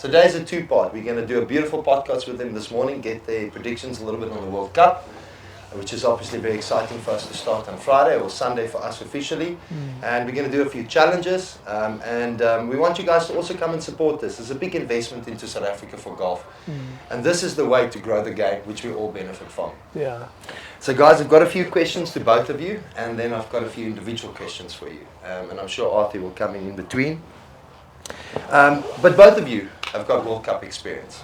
So today's a two-part. We're going to do a beautiful podcast with them this morning, get their predictions a little bit on the World Cup, which is obviously very exciting for us to start on Friday or Sunday for us officially. And we're going to do a few challenges. We want you guys to also come and support this. It's a big investment into South Africa for golf. And this is the way to grow the game, which we all benefit from. Yeah. So guys, I've got a few questions to both of you, and then I've got a few individual questions for you. And I'm sure Arthur will come in between. But both of you have got World Cup experience.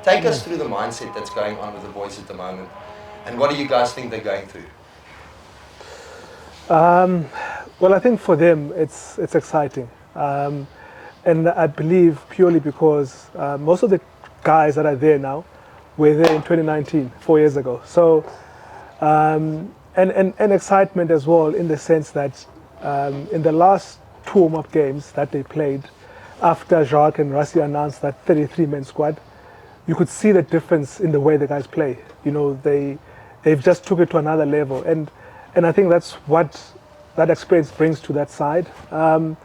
Take us through the mindset that's going on with the boys at the moment. And what do you guys think they're going through? Well, I think for them it's exciting, and I believe purely because most of the guys that are there now were there in 2019, 4 years ago. So, and excitement as well in the sense that in the last two warm-up games that they played, after Jacques and Rassie announced that 33-man squad, you could see the difference in the way the guys play. You know, they've just took it to another level, and I think that's what that experience brings to that side, and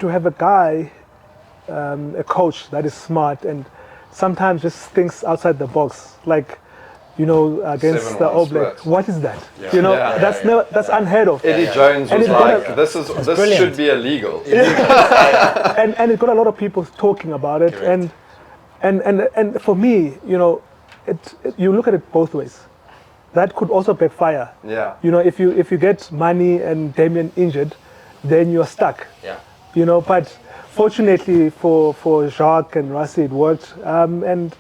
to have a guy, a coach that is smart and sometimes just thinks outside the box, like, you know, against the All Blacks. What is that? Yeah. You know, that's unheard of. Eddie Jones was like, this should be illegal. and it got a lot of people talking about it. Correct. And for me, you know, you look at it both ways. That could also backfire. Yeah. You know, if you get Mani and Damien injured, then you're stuck. Yeah. You know, but fortunately for Jacques and Rassie, it worked, and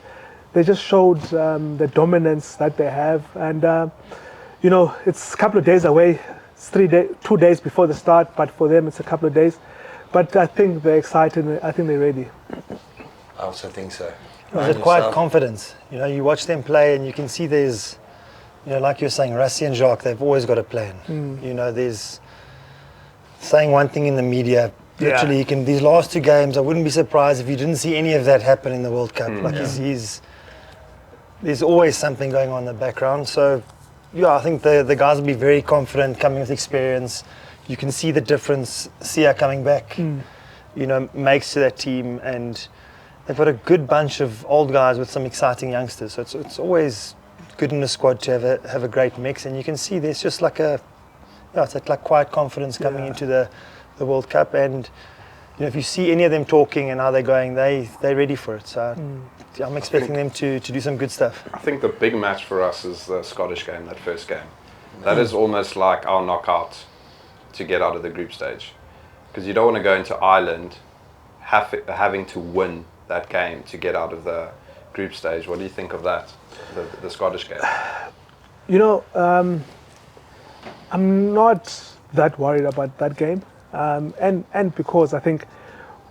they just showed the dominance that they have. And you know, it's a couple of days away. It's 2 days before the start, but for them it's a couple of days. But I think they're excited. I think they're ready. I also think so. There's quite confidence. You know, you watch them play and you can see there's, you know, like you're saying, Rassie and Jacques, they've always got a plan. You know, there's saying one thing in the media. Literally, you can, these last two games, I wouldn't be surprised if you didn't see any of that happen in the World Cup. There's always something going on in the background. So, yeah, I think the guys will be very confident, coming with experience. You can see the difference. Sia coming back, you know, makes to that team, and they've got a good bunch of old guys with some exciting youngsters. So it's always good in the squad to have a great mix, and you can see there's just like it's like quiet confidence coming into the World Cup. And you know, if you see any of them talking and how they're going, they're ready for it. So I'm expecting them to do some good stuff. I think the big match for us is the Scottish game, that first game. That is almost like our knockout to get out of the group stage, because you don't want to go into Ireland having to win that game to get out of the group stage. What do you think of that, the Scottish game? You know, I'm not that worried about that game, and because I think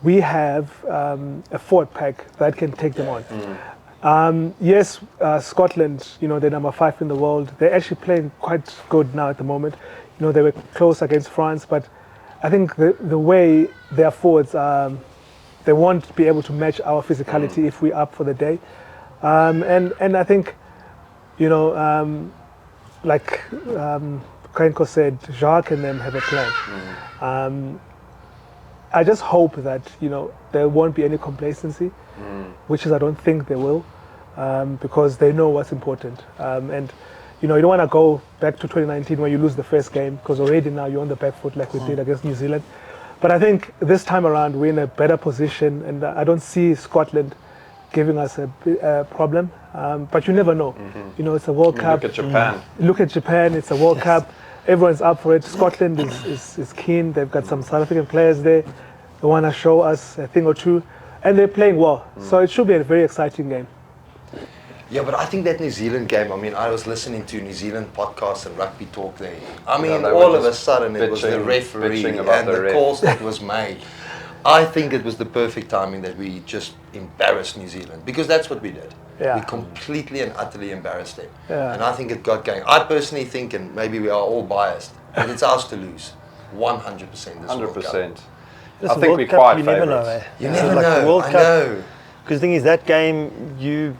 we have a forward pack that can take them on. Yes, Scotland, you know, they're number 5 in the world. They're actually playing quite good now at the moment. You know, they were close against France, but I think the way their forwards they won't be able to match our physicality if we're up for the day. And I think, you know, like Kankowski said, Jacques and them have a plan. I just hope that, you know, there won't be any complacency, which is I don't think they will, because they know what's important. And, you know, you don't want to go back to 2019 where you lose the first game, because already now you're on the back foot like we did against New Zealand. But I think this time around we're in a better position, and I don't see Scotland giving us a problem. But you never know. You know, it's a World Cup. Look at Japan. Look at Japan. It's a World Cup. Everyone's up for it. Scotland is keen. They've got some South African players there. They want to show us a thing or two, and they're playing well. So it should be a very exciting game. Yeah, but I think that New Zealand game, I mean, I was listening to New Zealand podcasts and rugby talk there. I mean, all of a sudden it was the referee and the calls that was made. I think it was the perfect timing that we just embarrassed New Zealand, because that's what we did. We completely and utterly embarrassed them. And I think it got going. I personally think, and maybe we are all biased, but it's ours to lose. 100% this 100%. I think we're quite favourites. You never know, eh? You never like know, the World I Cup, know. Because the thing is, that game, you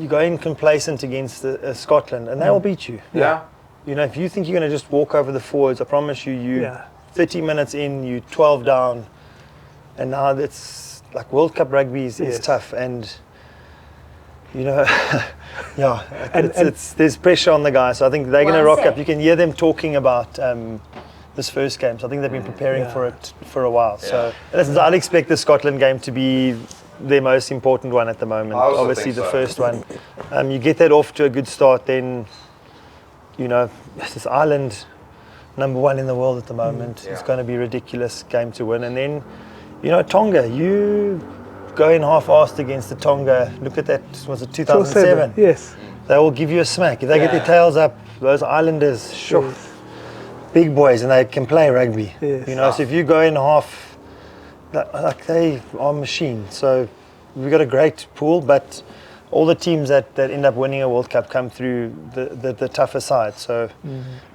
go in complacent against Scotland, and they will beat you. Yeah. You know, if you think you're going to just walk over the forwards, I promise you, 30 minutes in, you 12 down, and now like World Cup rugby is tough, and you know, there's pressure on the guys. So I think they're going to rock up. You can hear them talking about this first game. So I think they've been preparing for it for a while. So I'd expect the Scotland game to be their most important one at the moment. Obviously, the first one. You get that off to a good start, then you know, this Ireland, number 1 in the world at the moment. It's going to be a ridiculous game to win. And then, you know, Tonga, you go in half-assed against the Tonga. Look at that, was it 2007? Yes. They will give you a smack. If they get their tails up, those Islanders, big boys, and they can play rugby. Yes. You know, so if you go in half, like they are machines. So we've got a great pool, but all the teams that end up winning a World Cup come through the tougher side. So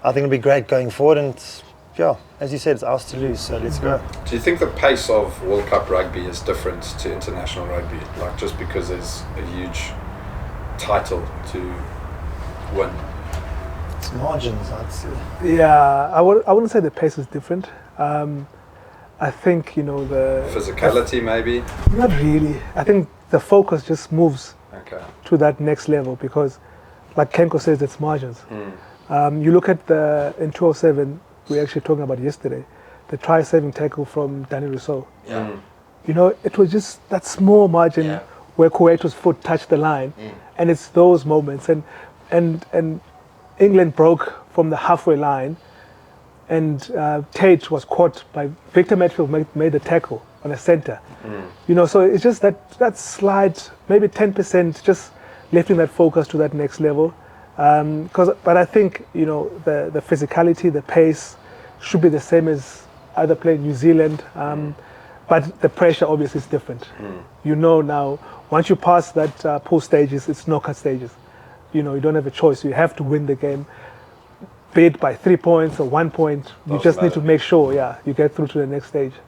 I think it'll be great going forward. And as you said, it's ours to lose. So let's go. Do you think the pace of World Cup rugby is different to international rugby? Like just because there's a huge title to win? It's margins, I'd say. Yeah, I wouldn't say the pace is different. I think, you know, the physicality maybe? Not really. I think the focus just moves to that next level because, like Kenko says, it's margins. You look at in 2007, we were actually talking about yesterday, the try-saving tackle from Danny Rousseau. You know, it was just that small margin where Kuwait's foot touched the line, and it's those moments. And England broke from the halfway line, and Tate was caught by Victor Matfield made the tackle on a centre. You know, so it's just that slight, maybe 10%, just lifting that focus to that next level. But I think, you know, the physicality, the pace should be the same as either playing New Zealand. But the pressure obviously is different. You know now, once you pass that pool stages, it's knockout stages. You know, you don't have a choice. You have to win the game, be it by 3 points or 1 point. You just need to make sure, you get through to the next stage.